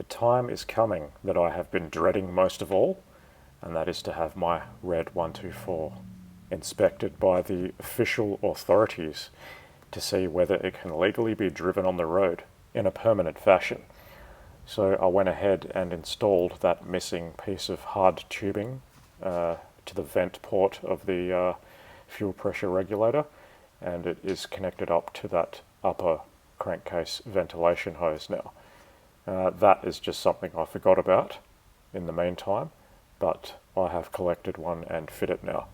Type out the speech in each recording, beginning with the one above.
time is coming that I have been dreading most of all, and that is to have my red 124 inspected by the official authorities to see whether it can legally be driven on the road in a permanent fashion. So I went ahead and installed that missing piece of hard tubing to the vent port of the fuel pressure regulator, and it is connected up to that upper crankcase ventilation hose now. That is just something I forgot about in the meantime, but I have collected one and fit it now.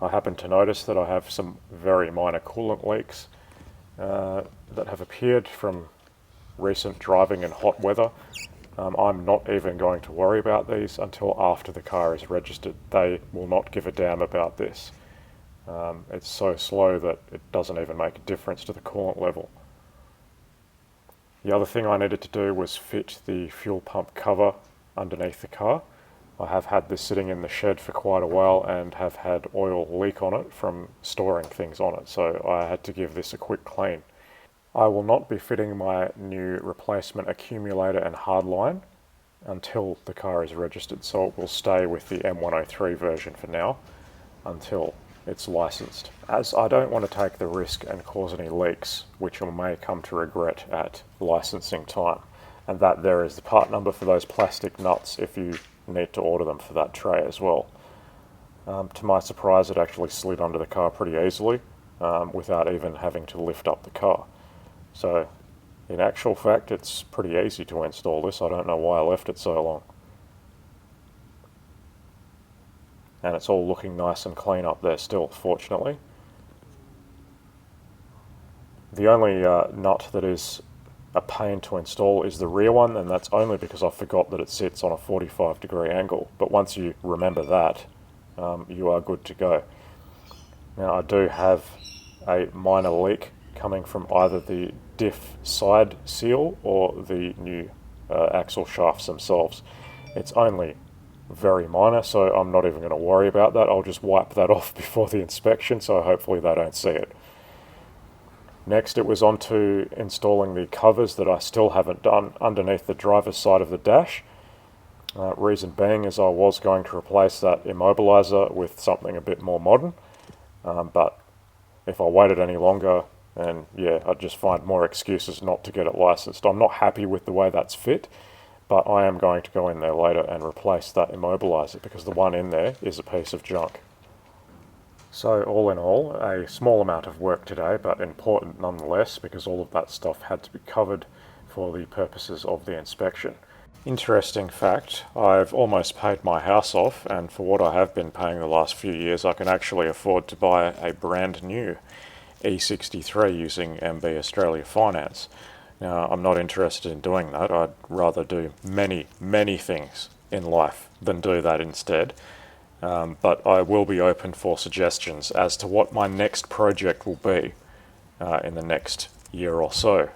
I happen to notice that I have some very minor coolant leaks that have appeared from recent driving in hot weather. I'm not even going to worry about these until after the car is registered. They will not give a damn about this. It's so slow that it doesn't even make a difference to the coolant level. The other thing I needed to do was fit the fuel pump cover underneath the car. I have had this sitting in the shed for quite a while and have had oil leak on it from storing things on it, so I had to give this a quick clean. I will not be fitting my new replacement accumulator and hardline until the car is registered, so it will stay with the M103 version for now until it's licensed, as I don't want to take the risk and cause any leaks, which I may come to regret at licensing time. And that there is the part number for those plastic nuts if you need to order them for that tray as well. To my surprise, it actually slid under the car pretty easily without even having to lift up the car. So in actual fact, it's pretty easy to install this. I don't know why I left it so long. And it's all looking nice and clean up there still, fortunately. The only nut that is a pain to install is the rear one, and that's only because I forgot that it sits on a 45-degree angle. But once you remember that, you are good to go. Now I do have a minor leak coming from either the diff side seal or the new axle shafts themselves. It's only very minor, so I'm not even going to worry about that. I'll just wipe that off before the inspection, so hopefully they don't see it. Next, it was on to installing the covers that I still haven't done underneath the driver's side of the dash. Reason being is I was going to replace that immobilizer with something a bit more modern, but if I waited any longer, then yeah, I'd just find more excuses not to get it licensed. I'm not happy with the way that's fit, but I am going to go in there later and replace that immobilizer because the one in there is a piece of junk. So all in all, a small amount of work today, but important nonetheless because all of that stuff had to be covered for the purposes of the inspection. Interesting fact, I've almost paid my house off, and for what I have been paying the last few years, I can actually afford to buy a brand new E63 using MB Australia Finance. Now, I'm not interested in doing that. I'd rather do many, many things in life than do that instead. But I will be open for suggestions as to what my next project will be in the next year or so.